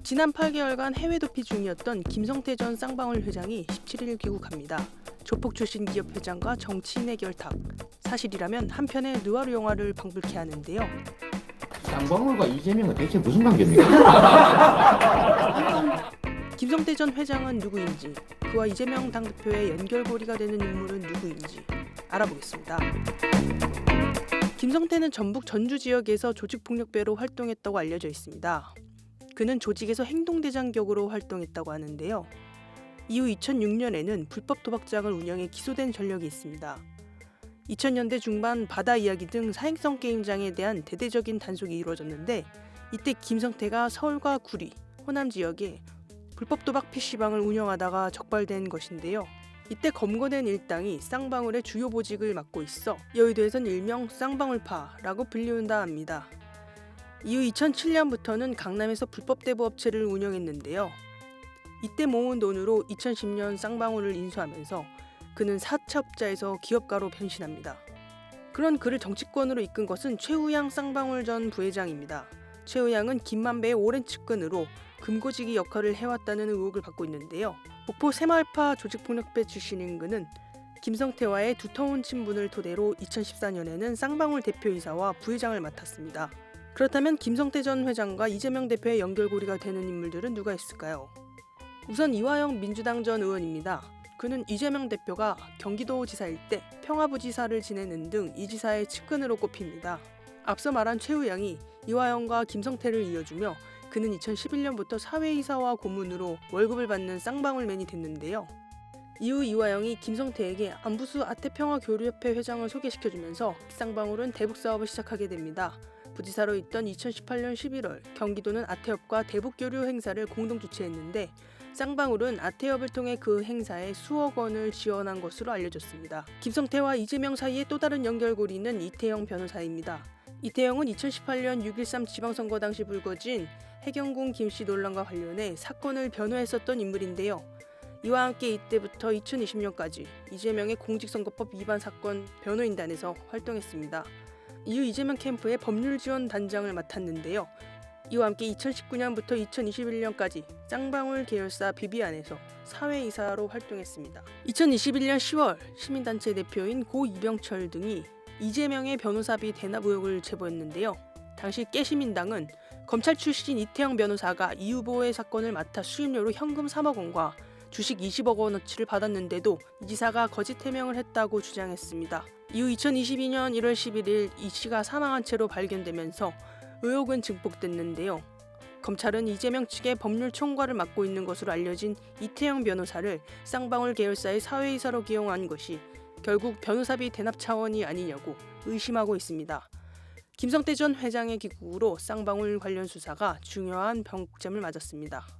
지난 8개월간 해외 도피 중이었던 김성태 전 쌍방울 회장이 17일 귀국합니다. 조폭 출신 기업 회장과 정치인의 결탁. 사실이라면 한편의 느와르 영화를 방불케 하는데요. 쌍방울과 이재명은 대체 무슨 관계입니까? 김성태 전 회장은 누구인지, 그와 이재명 당대표의 연결고리가 되는 인물은 누구인지 알아보겠습니다. 김성태는 전북 전주 지역에서 조직폭력배로 활동했다고 알려져 있습니다. 그는 조직에서 행동대장 격으로 활동했다고 하는데요. 이후 2006년에는 불법 도박장을 운영해 기소된 전력이 있습니다. 2000년대 중반 바다 이야기 등 사행성 게임장에 대한 대대적인 단속이 이루어졌는데 이때 김성태가 서울과 구리, 호남 지역에 불법 도박 PC방을 운영하다가 적발된 것인데요. 이때 검거된 일당이 쌍방울의 주요 보직을 맡고 있어 여의도에선 일명 쌍방울파라고 불리운다 합니다. 이후 2007년부터는 강남에서 불법 대부업체를 운영했는데요. 이때 모은 돈으로 2010년 쌍방울을 인수하면서 그는 사채업자에서 기업가로 변신합니다. 그런 그를 정치권으로 이끈 것은 최우양 쌍방울 전 부회장입니다. 최우양은 김만배의 오랜 측근으로 금고지기 역할을 해왔다는 의혹을 받고 있는데요. 목포 새마을파 조직폭력배 출신인 그는 김성태와의 두터운 친분을 토대로 2014년에는 쌍방울 대표이사와 부회장을 맡았습니다. 그렇다면 김성태 전 회장과 이재명 대표의 연결고리가 되는 인물들은 누가 있을까요? 우선 이화영 민주당 전 의원입니다. 그는 이재명 대표가 경기도지사일 때 평화부지사를 지내는 등 이 지사의 측근으로 꼽힙니다. 앞서 말한 최우양이 이화영과 김성태를 이어주며 그는 2011년부터 사회이사와 고문으로 월급을 받는 쌍방울맨이 됐는데요. 이후 이화영이 김성태에게 안부수 아태평화교류협회 회장을 소개시켜주면서 쌍방울은 대북사업을 시작하게 됩니다. 부지사로 있던 2018년 11월 경기도는 아태협과 대북교류 행사를 공동 주최했는데 쌍방울은 아태협을 통해 그 행사에 수억 원을 지원한 것으로 알려졌습니다. 김성태와 이재명 사이의 또 다른 연결고리는 이태영 변호사입니다. 이태영은 2018년 6.13 지방선거 당시 불거진 해경궁 김씨 논란과 관련해 사건을 변호했었던 인물인데요. 이와 함께 이때부터 2020년까지 이재명의 공직선거법 위반 사건 변호인단에서 활동했습니다. 이후 이재명 캠프의 법률지원 단장을 맡았는데요. 이와 함께 2019년부터 2021년까지 쌍방울 계열사 비비안에서 사회이사로 활동했습니다. 2021년 10월 시민단체 대표인 고 이병철 등이 이재명의 변호사비 대납 의혹을 제보했는데요. 당시 깨시민당은 검찰 출신 이태영 변호사가 이 후보의 사건을 맡아 수임료로 현금 3억 원과 주식 20억 원어치를 받았는데도 이 지사가 거짓 해명을 했다고 주장했습니다. 이후 2022년 1월 11일 이 씨가 사망한 채로 발견되면서 의혹은 증폭됐는데요. 검찰은 이재명 측의 법률 총괄을 맡고 있는 것으로 알려진 이태영 변호사를 쌍방울 계열사의 사회이사로 기용한 것이 결국 변호사비 대납 차원이 아니냐고 의심하고 있습니다. 김성태 전 회장의 귀국으로 쌍방울 관련 수사가 중요한 변곡점을 맞았습니다.